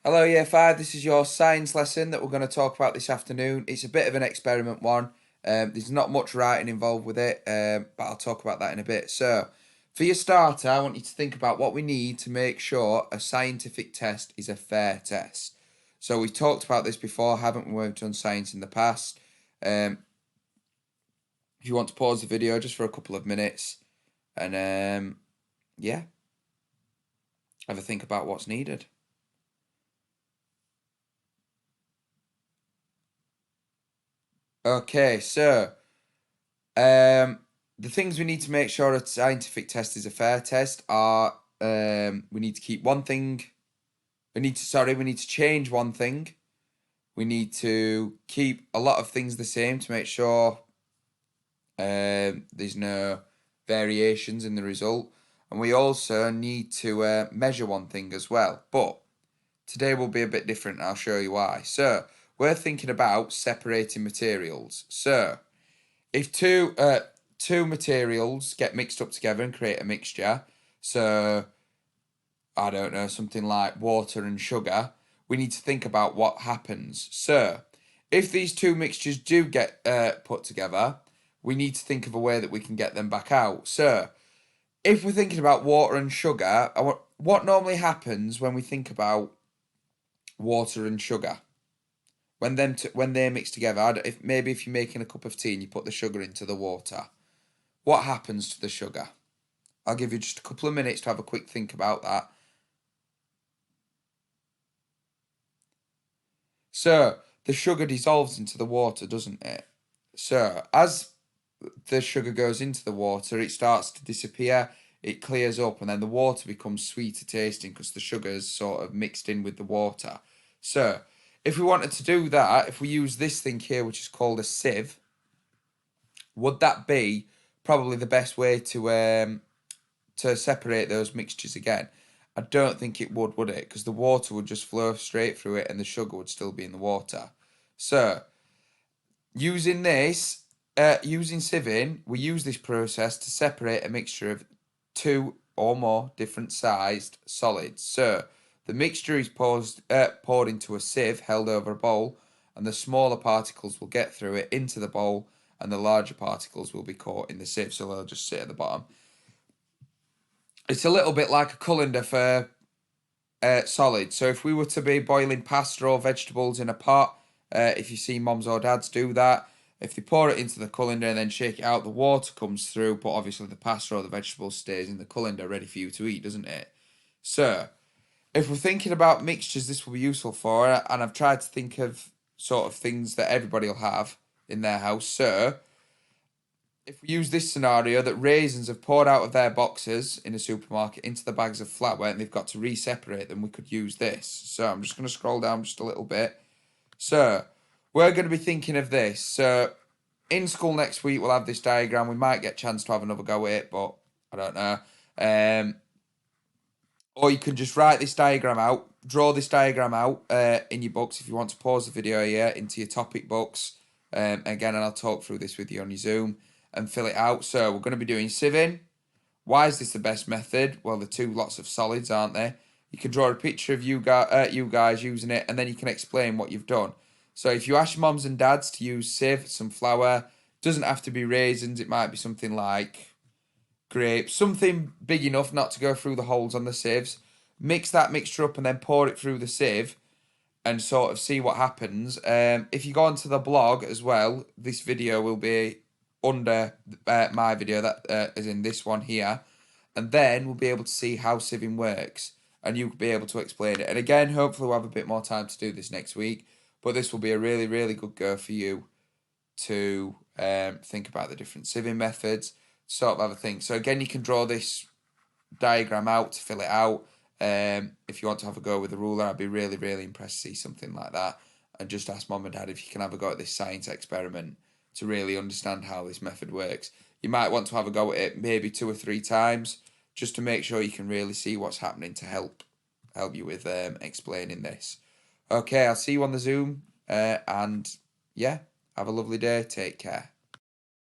Hello, Year 5. This is your science lesson that we're going to talk about this afternoon. It's a bit of an experiment one. There's not much writing involved with it, but I'll talk about that in a bit. So, for your starter, I want you to think about what we need to make sure a scientific test is a fair test. So, we've talked about this before, haven't we? We've done science in the past. If you want to pause the video just for a couple of minutes and, yeah, have a think about what's needed. Okay, so the things we need to make sure a scientific test is a fair test are we need to keep one thing. We need to change one thing. We need to keep a lot of things the same to make sure there's no variations in the result. And we also need to measure one thing as well. But today will be a bit different, and I'll show you why. So, we're thinking about separating materials. So, if two materials get mixed up together and create a mixture, so I don't know, something like water and sugar, we need to think about what happens. So, if these two mixtures do get put together, we need to think of a way that we can get them back out. So, if we're thinking about water and sugar, what normally happens when we think about water and sugar? When they mix together, if you're making a cup of tea and you put the sugar into the water, what happens to the sugar? I'll give you just a couple of minutes to have a quick think about that. So, the sugar dissolves into the water, doesn't it? So, as the sugar goes into the water, it starts to disappear, it clears up, and then the water becomes sweeter tasting because the sugar's sort of mixed in with the water. So, if we wanted to do that, if we use this thing here, which is called a sieve, would that be probably the best way to separate those mixtures again? I don't think it would it? Because the water would just flow straight through it and the sugar would still be in the water. So, using this, using sieving, we use this process to separate a mixture of two or more different sized solids. So, the mixture is poured into a sieve held over a bowl, and the smaller particles will get through it into the bowl, and the larger particles will be caught in the sieve, so they'll just sit at the bottom. It's a little bit like a colander for solid. So if we were to be boiling pasta or vegetables in a pot, if you see moms or dads do that, if they pour it into the colander and then shake it out, the water comes through, but obviously the pasta or the vegetables stays in the colander ready for you to eat, doesn't it? So if we're thinking about mixtures, this will be useful for, and I've tried to think of sort of things that everybody will have in their house. So if we use this scenario that raisins have poured out of their boxes in a supermarket into the bags of flour and they've got to re-separate them, we could use this. So I'm just going to scroll down just a little bit. So we're going to be thinking of this. So in school next week, we'll have this diagram. We might get a chance to have another go at it, but I don't know. Or you can just write this diagram out, draw this diagram out in your books if you want to pause the video here into your topic books. Again, and I'll talk through this with you on your Zoom and fill it out. So we're going to be doing sieving. Why is this the best method? Well, the two lots of solids, aren't they? You can draw a picture of you guys using it, and then you can explain what you've done. So if you ask your moms and dads to use sieve, some flour, doesn't have to be raisins. It might be something like grapes, something big enough not to go through the holes on the sieves. Mix that mixture up and then pour it through the sieve and sort of see what happens. If you go onto the blog as well, this video will be under my video, that is in this one here, and then we'll be able to see how sieving works and you'll be able to explain it. And again, hopefully we'll have a bit more time to do this next week, but this will be a really, really good go for you to think about the different sieving methods, sort of have a think. So again, you can draw this diagram out to fill it out. If you want to have a go with a ruler, I'd be really, really impressed to see something like that. And just ask mom and dad if you can have a go at this science experiment to really understand how this method works. You might want to have a go at it maybe 2 or 3 times just to make sure you can really see what's happening to help you with explaining this. Okay, I'll see you on the Zoom, and yeah, have a lovely day. Take care.